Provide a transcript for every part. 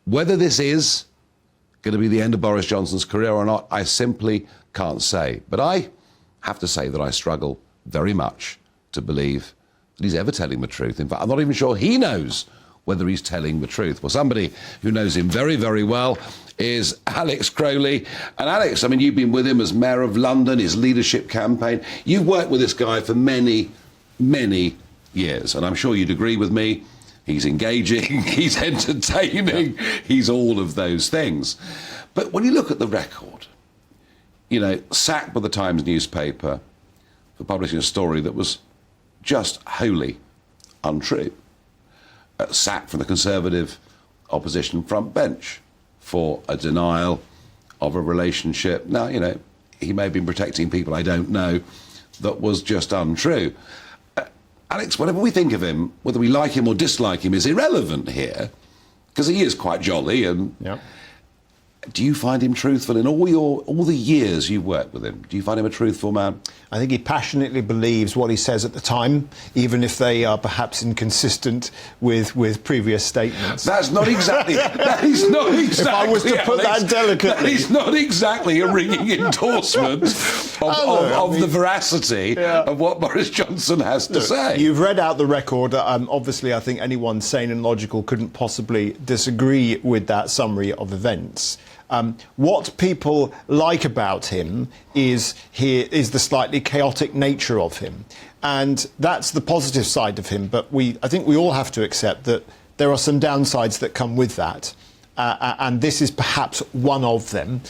Whether this is going to be the end of Boris Johnson's career or not, I simply can't say. But I have to say that I struggle very much to believe that he's ever telling the truth. In fact, I'm not even sure he knows whether he's telling the truth. Well, somebody who knows him very, very well is Alex Crowley. And Alex, I mean, you've been with him as Mayor of London, his leadership campaign. You've worked with this guy for many, many years. And I'm sure you'd agree with me. He's engaging, he's entertaining, he's all of those things. But when you look at the record, you know, sacked by the Times newspaper for publishing a story that was just wholly untrue. Sacked from the Conservative opposition front bench for a denial of a relationship. Now, you know, he may have been protecting people, I don't know, that was just untrue. Alex, whatever we think of him, whether we like him or dislike him, is irrelevant here, because he is quite jolly. And yep. Do you find him truthful in all the years you've worked with him? Do you find him a truthful man? I think he passionately believes what he says at the time, even if they are perhaps inconsistent with previous statements. That's not exactly. That is not exactly. If I was to put Alex, that delicately, that is not exactly a ringing endorsement of the veracity of what Boris Johnson has to say. You've read out the record. Obviously, I think anyone sane and logical couldn't possibly disagree with that summary of events. What people like about him is the slightly chaotic nature of him, and that's the positive side of him. But I think we all have to accept that there are some downsides that come with that, and this is perhaps one of them.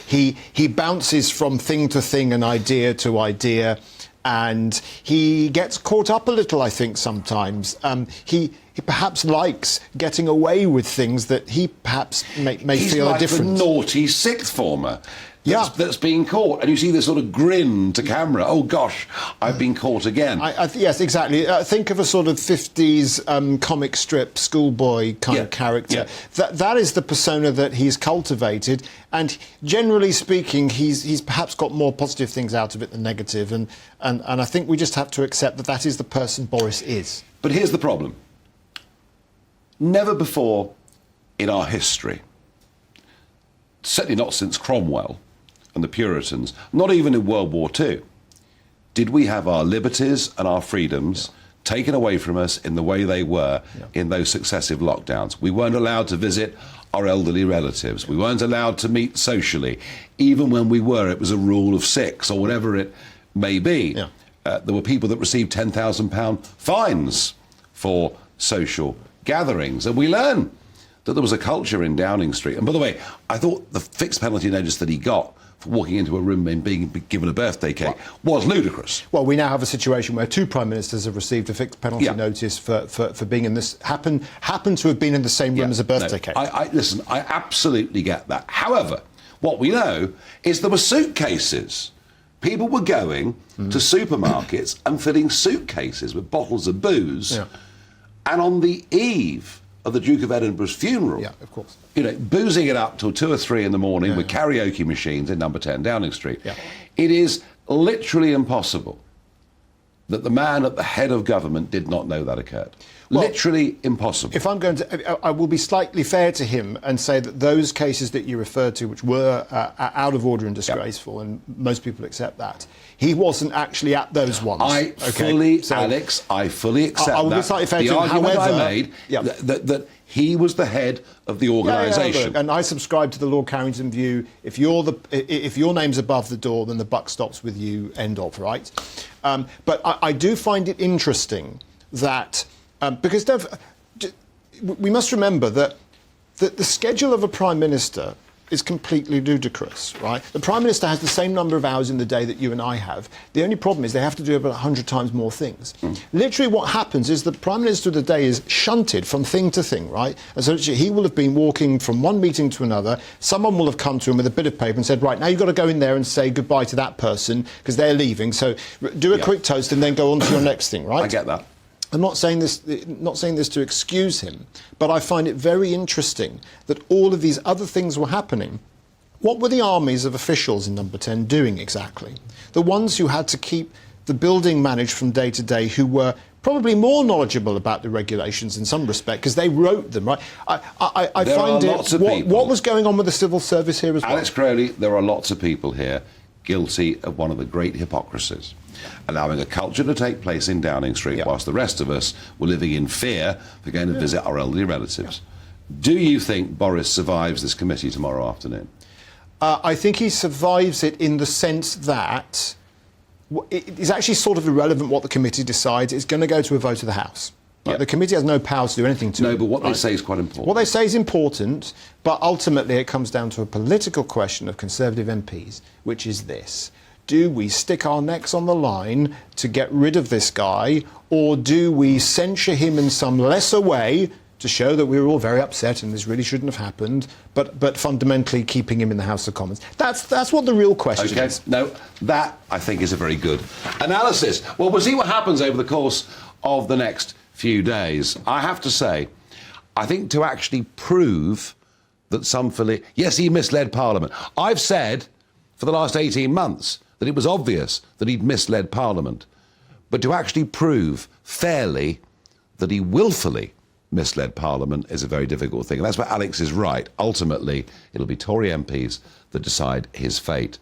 He bounces from thing to thing and idea to idea, and he gets caught up a little, I think, sometimes. He perhaps likes getting away with things that he perhaps may feel are different. He's like the naughty sixth former that's being caught. And you see this sort of grin to camera. Oh, gosh, I've been caught again. Yes, exactly. Think of a sort of 50s comic strip schoolboy kind of character. Yeah. That is the persona that he's cultivated. And generally speaking, he's perhaps got more positive things out of it than negative. And I think we just have to accept that that is the person Boris is. But here's the problem. Never before in our history, certainly not since Cromwell and the Puritans, not even in World War II, did we have our liberties and our freedoms taken away from us in the way they were in those successive lockdowns. We weren't allowed to visit our elderly relatives. We weren't allowed to meet socially. Even when we were, it was a rule of 6 or whatever it may be. Yeah. There were people that received £10,000 fines for social gatherings, and we learn that there was a culture in Downing Street. And by the way, I thought the fixed penalty notice that he got for walking into a room and being given a birthday cake was ludicrous. Well, we now have a situation where 2 prime ministers have received a fixed penalty notice for being in this happen to have been in the same room as a birthday cake. Listen, I absolutely get that. However, what we know is there were suitcases. People were going to supermarkets and filling suitcases with bottles of booze. Yeah. And on the eve of the Duke of Edinburgh's funeral, of course, you know, boozing it up till 2 or 3 in the morning with karaoke machines in number 10 Downing Street. Yeah. It is literally impossible that the man at the head of government did not know that occurred. Well, literally impossible. If I'm going to, I will be slightly fair to him and say that those cases that you referred to, which were out of order and disgraceful, and most people accept that, he wasn't actually at those ones. Alex, I fully accept that. I will be slightly fair to him. Argument However, I made that he was the head of the organisation. And I subscribe to the Lord Carrington view. If your name's above the door, then the buck stops with you. End of, right? But I do find it interesting that because we must remember that the schedule of a prime minister is completely ludicrous, right? The Prime Minister has the same number of hours in the day that you and I have. The only problem is they have to do about 100 times more things. Literally what happens is the Prime Minister of the day is shunted from thing to thing, right? And so he will have been walking from one meeting to another. Someone will have come to him with a bit of paper and said, right, now you've got to go in there and say goodbye to that person because they're leaving. So do a quick toast and then go on to your next thing, right? I get that. I'm not saying this to excuse him, but I find it very interesting that all of these other things were happening. What were the armies of officials in Number 10 doing exactly? The ones who had to keep the building managed from day to day, who were probably more knowledgeable about the regulations in some respect because they wrote them, right? I There find are it. lots of people. What was going on with the civil service here as well? Alex Crowley, there are lots of people here guilty of one of the great hypocrisies, allowing a culture to take place in Downing Street whilst the rest of us were living in fear for going to visit our elderly relatives. Do you think Boris survives this committee tomorrow afternoon? I think he survives it in the sense that it's actually sort of irrelevant what the committee decides. It's going to go to a vote of the House. Right? The committee has no power to do anything to it. No, but what they say is quite important. What they say is important, but ultimately it comes down to a political question of Conservative MPs, which is this. Do we stick our necks on the line to get rid of this guy, or do we censure him in some lesser way to show that we were all very upset and this really shouldn't have happened, but fundamentally keeping him in the House of Commons? That's what the real question is. No, that, I think, is a very good analysis. Well, we'll see what happens over the course of the next few days. I have to say, I think to actually prove that yes, he misled Parliament. I've said for the last 18 months that it was obvious that he'd misled Parliament. But to actually prove fairly that he willfully misled Parliament is a very difficult thing. And that's where Alex is right. Ultimately, it'll be Tory MPs that decide his fate.